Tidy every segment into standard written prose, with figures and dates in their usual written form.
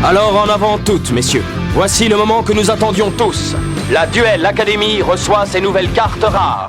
Alors en avant toutes, messieurs. Voici le moment que nous attendions tous. La Duel Academy reçoit ses nouvelles cartes rares.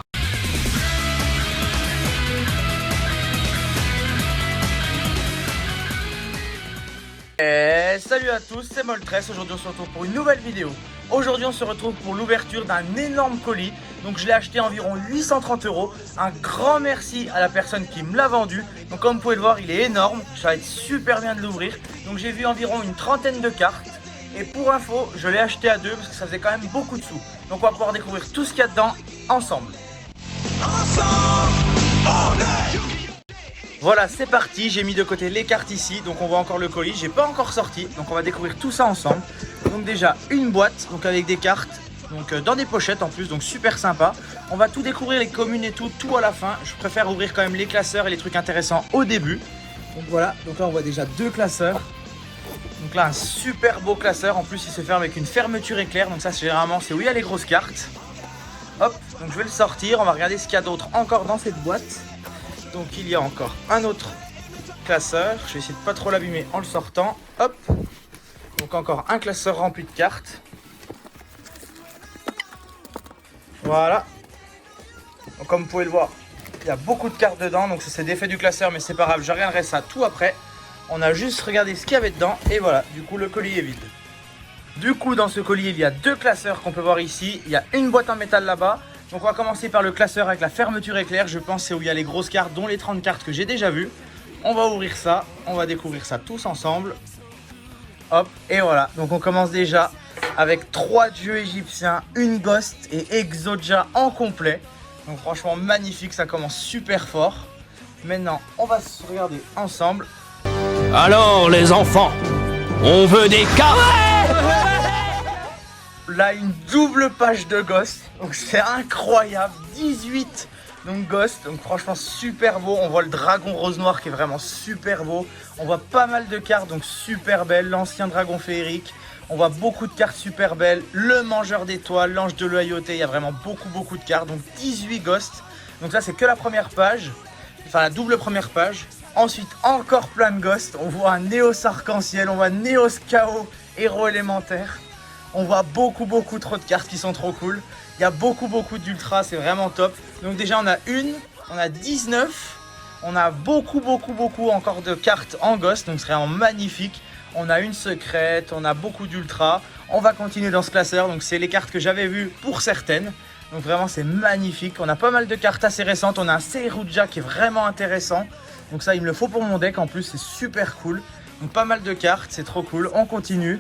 Et salut à tous, c'est Moltres. Aujourd'hui on se retrouve pour une nouvelle vidéo. Aujourd'hui on se retrouve pour l'ouverture d'un énorme colis. Donc je l'ai acheté environ 830 €. Un grand merci à la personne qui me l'a vendu. Donc comme vous pouvez le voir, il est énorme. Ça va être super bien de l'ouvrir. Donc j'ai vu environ une trentaine de cartes. Et pour info, je l'ai acheté à deux parce que ça faisait quand même beaucoup de sous. Donc on va pouvoir découvrir tout ce qu'il y a dedans ensemble. Voilà, c'est parti, j'ai mis de côté les cartes ici, donc on voit encore le colis, j'ai pas encore sorti, donc on va découvrir tout ça ensemble. Donc déjà une boîte, donc avec des cartes, donc dans des pochettes en plus, donc super sympa. On va tout découvrir, les communes et tout à la fin. Je préfère ouvrir quand même les classeurs et les trucs intéressants au début. Donc voilà, donc là on voit déjà deux classeurs. Donc là un super beau classeur, en plus il se ferme avec une fermeture éclair, donc ça généralement c'est où il y a les grosses cartes. Hop, donc je vais le sortir, on va regarder ce qu'il y a d'autre encore dans cette boîte. Donc il y a encore un autre classeur, je vais essayer de pas trop l'abîmer en le sortant, hop. Donc encore un classeur rempli de cartes. Voilà. Donc comme vous pouvez le voir, il y a beaucoup de cartes dedans, donc ça c'est l'effet du classeur, mais c'est pas grave, je regarderai ça tout après. On a juste regardé ce qu'il y avait dedans, et voilà, du coup le colis est vide. Du coup dans ce colis il y a deux classeurs qu'on peut voir ici, il y a une boîte en métal là-bas. Donc on va commencer par le classeur avec la fermeture éclair, je pense c'est où il y a les grosses cartes, dont les 30 cartes que j'ai déjà vues. On va ouvrir ça, on va découvrir ça tous ensemble. Hop, et voilà, donc on commence déjà avec 3 dieux égyptiens, une Ghost et Exodia en complet. Donc franchement magnifique, ça commence super fort. Maintenant on va se regarder ensemble. Alors les enfants, on veut des cartes. Là une double page de Ghost, donc c'est incroyable, 18 donc Ghost, donc franchement super beau. On voit le dragon rose noir qui est vraiment super beau. On voit pas mal de cartes, donc super belles, l'ancien dragon féerique. On voit beaucoup de cartes super belles, le mangeur d'étoiles, l'ange de loyauté, il y a vraiment beaucoup de cartes, donc 18 Ghost. Donc ça c'est que la première page, enfin la double première page. Ensuite encore plein de Ghost, on voit un Néos arc-en-ciel, on voit Néos Chaos, héros élémentaire. On voit beaucoup trop de cartes qui sont trop cool. Il y a beaucoup d'ultra, c'est vraiment top. Donc déjà on a on a 19. On a beaucoup encore de cartes en Ghost, donc c'est vraiment magnifique. On a une secrète, on a beaucoup d'ultra. On va continuer dans ce classeur, donc c'est les cartes que j'avais vues pour certaines. Donc vraiment c'est magnifique. On a pas mal de cartes assez récentes. On a un Seirudja qui est vraiment intéressant. Donc ça il me le faut pour mon deck en plus, c'est super cool. Donc pas mal de cartes, c'est trop cool. On continue.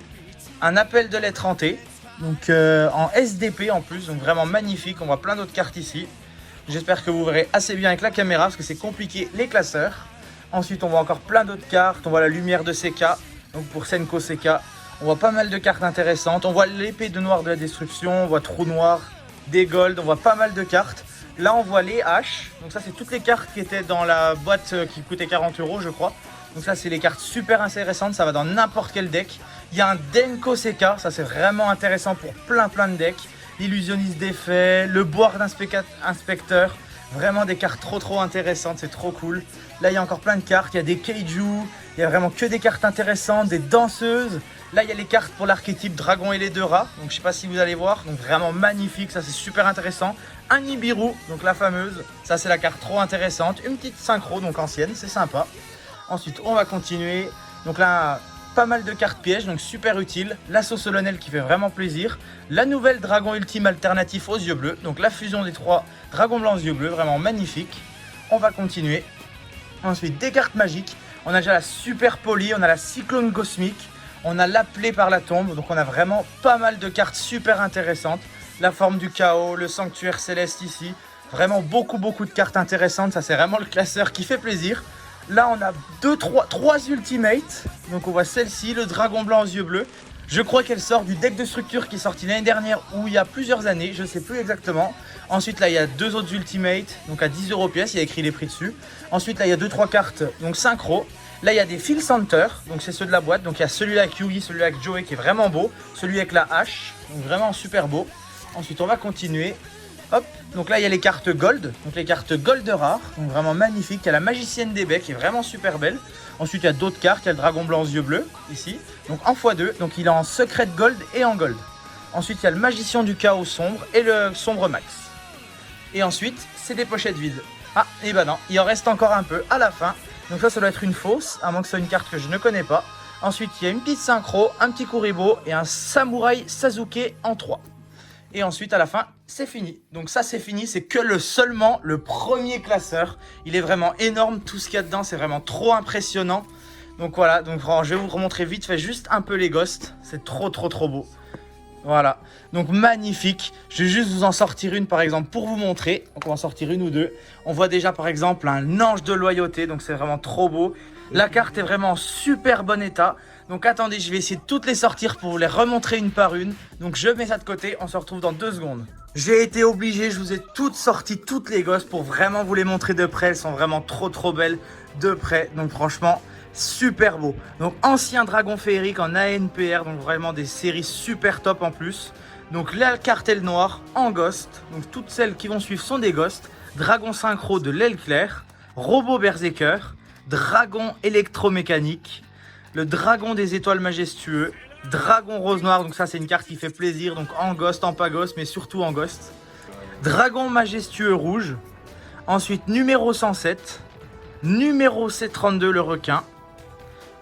Un appel de lettre hantée, donc en SDP en plus, donc vraiment magnifique. On voit plein d'autres cartes ici. J'espère que vous verrez assez bien avec la caméra parce que c'est compliqué les classeurs. Ensuite on voit encore plein d'autres cartes. On voit la lumière de CK, donc pour Senko CK. On voit pas mal de cartes intéressantes. On voit l'épée de noir de la destruction, on voit trou noir, des gold, on voit pas mal de cartes. Là on voit les haches, donc ça c'est toutes les cartes qui étaient dans la boîte qui coûtait 40 € je crois. Donc ça c'est les cartes super intéressantes, ça va dans n'importe quel deck. Il y a un Denko CK, ça c'est vraiment intéressant pour plein de decks. L'illusionniste d'effet, le board inspecteur, vraiment des cartes trop intéressantes, c'est trop cool. Là il y a encore plein de cartes, il y a des Keiju, il y a vraiment que des cartes intéressantes, des danseuses. Là il y a les cartes pour l'archétype dragon et les deux rats, donc je sais pas si vous allez voir, donc vraiment magnifique, ça c'est super intéressant. Un Nibiru, donc la fameuse, ça c'est la carte trop intéressante. Une petite synchro, donc ancienne, c'est sympa. Ensuite on va continuer, donc là pas mal de cartes pièges, donc super utile. L'assaut solennel qui fait vraiment plaisir. La nouvelle dragon ultime alternatif aux yeux bleus, donc la fusion des 3 dragons blancs aux yeux bleus, vraiment magnifique. On va continuer. Ensuite des cartes magiques, on a déjà la super poly, on a la cyclone cosmique, on a l'appelé par la tombe, donc on a vraiment pas mal de cartes super intéressantes. La forme du chaos, le sanctuaire céleste ici, vraiment beaucoup de cartes intéressantes, ça c'est vraiment le classeur qui fait plaisir. Là on a 3 ultimates, donc on voit celle-ci, le dragon blanc aux yeux bleus. Je crois qu'elle sort du deck de structure qui est sorti l'année dernière ou il y a plusieurs années, je ne sais plus exactement. Ensuite là il y a 2 autres ultimates, donc à 10 € pièce, il y a écrit les prix dessus. Ensuite là il y a 2-3 cartes, donc synchro. Là il y a des Phil Center, donc c'est ceux de la boîte, donc il y a celui-là avec Yugi, celui-là avec Joey qui est vraiment beau. Celui avec la hache, donc vraiment super beau. Ensuite on va continuer. Hop, donc là il y a les cartes gold, donc les cartes gold rares, donc vraiment magnifiques. Il y a la magicienne des baies qui est vraiment super belle. Ensuite il y a d'autres cartes, il y a le dragon blanc aux yeux bleus ici, donc en x2, donc il est en secret gold et en gold. Ensuite il y a le magicien du chaos sombre et le sombre max. Et ensuite c'est des pochettes vides. Ah et bah non, il en reste encore un peu à la fin. Donc ça doit être une fausse, à moins que ce soit une carte que je ne connais pas. Ensuite il y a une petite synchro, un petit kuribo et un samouraï Sasuke en 3. Et ensuite à la fin c'est fini. Donc ça c'est fini, c'est que seulement le premier classeur. Il est vraiment énorme, tout ce qu'il y a dedans c'est vraiment trop impressionnant. Donc voilà, donc je vais vous remontrer vite fait juste un peu les ghosts. C'est trop beau. Voilà, donc magnifique. Je vais juste vous en sortir une par exemple pour vous montrer. Donc on va en sortir une ou deux. On voit déjà par exemple un ange de loyauté, donc c'est vraiment trop beau. La carte est vraiment en super bon état. Donc attendez, je vais essayer de toutes les sortir pour vous les remontrer une par une. Donc je mets ça de côté, on se retrouve dans 2 secondes. J'ai été obligé, je vous ai toutes sorties, toutes les gosses pour vraiment vous les montrer de près. Elles sont vraiment trop belles de près. Donc franchement, super beau. Donc ancien dragon féerique en ANPR, donc vraiment des séries super top en plus. Donc la cartelle noire en ghost. Donc toutes celles qui vont suivre sont des ghosts. Dragon synchro de l'aile claire, robot berserker, dragon électromécanique, le dragon des étoiles majestueux, dragon rose noir, donc ça c'est une carte qui fait plaisir, donc en ghost, en pas ghost, mais surtout en ghost. Dragon majestueux rouge, ensuite numéro 107, numéro C32 le requin,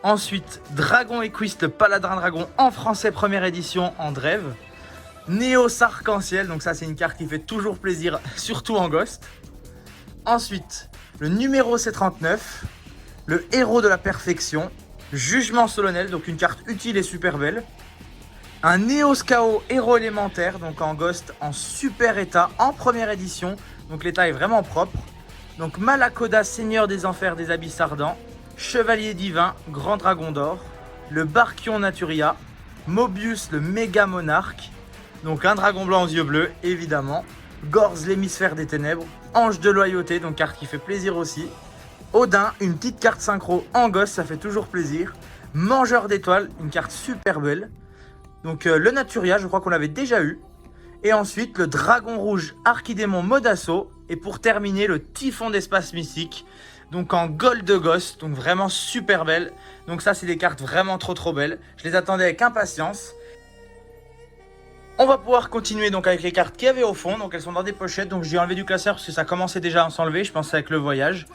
ensuite dragon équiste le paladin dragon en français première édition en drève, Néo Arc-en-Ciel, donc ça c'est une carte qui fait toujours plaisir, surtout en ghost. Ensuite, le numéro C39, le héros de la perfection, jugement solennel, donc une carte utile et super belle. Un Néos Chaos héros élémentaire, donc en ghost, en super état, en première édition, donc l'état est vraiment propre. Donc Malakoda, seigneur des enfers des abysses ardents, chevalier divin, grand dragon d'or, le Barkion Naturia, Mobius le méga monarque, donc un dragon blanc aux yeux bleus évidemment, Gorz l'hémisphère des ténèbres, ange de loyauté, donc carte qui fait plaisir aussi, Odin, une petite carte synchro en ghost, ça fait toujours plaisir, Mangeur d'étoiles, une carte super belle, donc le Naturia, je crois qu'on l'avait déjà eu, et ensuite le dragon rouge archidémon Modasso, et pour terminer le typhon d'espace mystique, donc en gold de ghost, donc vraiment super belle. Donc ça c'est des cartes vraiment trop belles, je les attendais avec impatience. On va pouvoir continuer donc avec les cartes qu'il y avait au fond, donc elles sont dans des pochettes, donc j'ai enlevé du classeur parce que ça commençait déjà à s'enlever, je pense avec le voyage.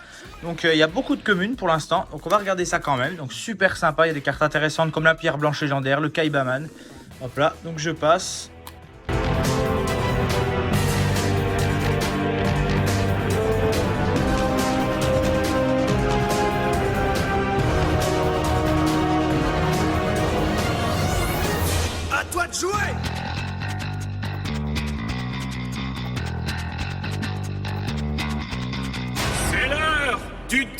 Donc il y a beaucoup de communes pour l'instant, donc on va regarder ça quand même, donc super sympa, il y a des cartes intéressantes comme la pierre blanche légendaire, le Kaibaman. Hop là, donc je passe. À toi de jouer! C'est l'heure du duel!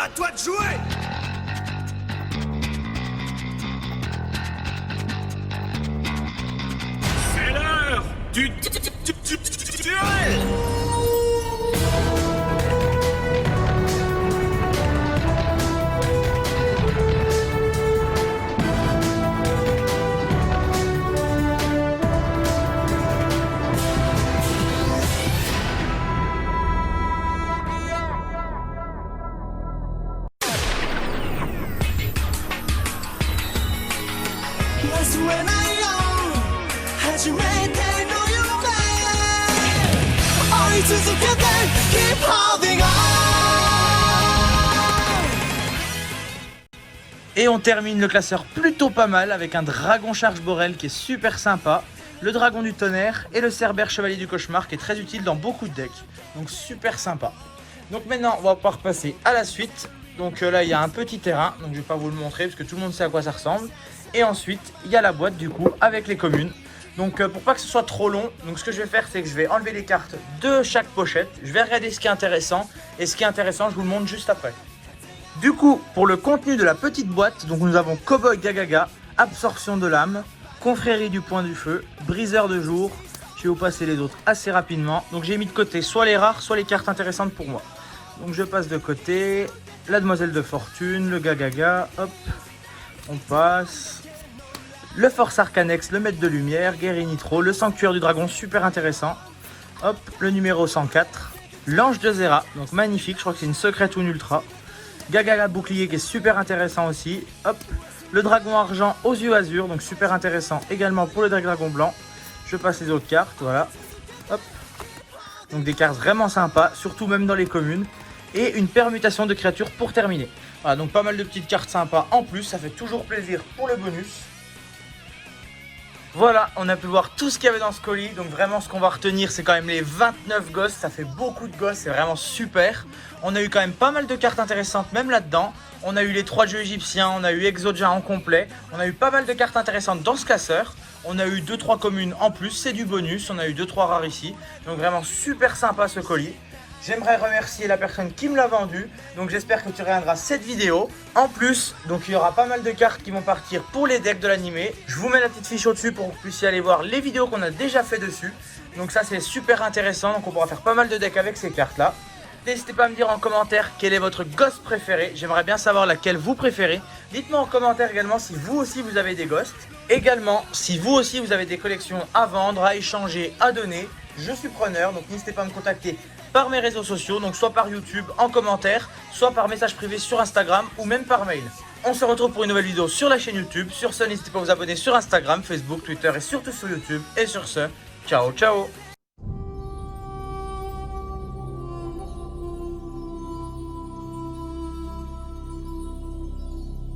À toi de jouer! C'est l'heure du duel! Et on termine le classeur plutôt pas mal avec un dragon charge Borel qui est super sympa, le dragon du tonnerre et le cerbère chevalier du cauchemar qui est très utile dans beaucoup de decks. Donc super sympa. Donc maintenant on va pouvoir passer à la suite. Donc là il y a un petit terrain, donc je vais pas vous le montrer parce que tout le monde sait à quoi ça ressemble. Et ensuite il y a la boîte du coup avec les communes. Donc pour pas que ce soit trop long, donc ce que je vais faire c'est que je vais enlever les cartes de chaque pochette. Je vais regarder ce qui est intéressant et ce qui est intéressant je vous le montre juste après. Du coup, pour le contenu de la petite boîte, donc nous avons Cowboy Gagaga, Absorption de l'âme, Confrérie du point du feu, Briseur de jour. Je vais vous passer les autres assez rapidement. Donc j'ai mis de côté soit les rares, soit les cartes intéressantes pour moi. Donc je passe de côté la Demoiselle de Fortune, le Gagaga, hop, on passe. Le Force Arcanex, le Maître de Lumière, Guerrier Nitro, le Sanctuaire du Dragon, super intéressant. Hop, le numéro 104, l'Ange de Zera, donc magnifique, je crois que c'est une secrète ou une ultra. Gagaga bouclier qui est super intéressant aussi. Hop, le dragon argent aux yeux azur, donc super intéressant également pour le dragon blanc. Je passe les autres cartes, voilà. Hop. Donc des cartes vraiment sympas, surtout même dans les communes. Et une permutation de créatures pour terminer. Voilà, donc pas mal de petites cartes sympas en plus, ça fait toujours plaisir pour le bonus. Voilà, on a pu voir tout ce qu'il y avait dans ce colis. Donc vraiment ce qu'on va retenir c'est quand même les 29 ghosts. Ça fait beaucoup de ghosts, c'est vraiment super. On a eu quand même pas mal de cartes intéressantes même là-dedans. On a eu les 3 jeux égyptiens, on a eu Exodia en complet. On a eu pas mal de cartes intéressantes dans ce classeur. On a eu 2-3 communes en plus, c'est du bonus. On a eu 2-3 rares ici. Donc vraiment super sympa ce colis. J'aimerais remercier la personne qui me l'a vendu. Donc j'espère que tu regarderas cette vidéo. En plus, donc il y aura pas mal de cartes qui vont partir pour les decks de l'animé. Je vous mets la petite fiche au-dessus pour que vous puissiez aller voir les vidéos qu'on a déjà fait dessus. Donc ça c'est super intéressant. Donc on pourra faire pas mal de decks avec ces cartes là. N'hésitez pas à me dire en commentaire quel est votre ghost préféré. J'aimerais bien savoir laquelle vous préférez. Dites-moi en commentaire également si vous aussi vous avez des ghosts. Également, si vous aussi vous avez des collections à vendre, à échanger, à donner. Je suis preneur, donc n'hésitez pas à me contacter par mes réseaux sociaux, donc soit par YouTube en commentaire, soit par message privé sur Instagram ou même par mail. On se retrouve pour une nouvelle vidéo sur la chaîne YouTube. Sur ce, n'hésitez pas à vous abonner sur Instagram, Facebook, Twitter et surtout sur YouTube. Et sur ce, ciao ciao.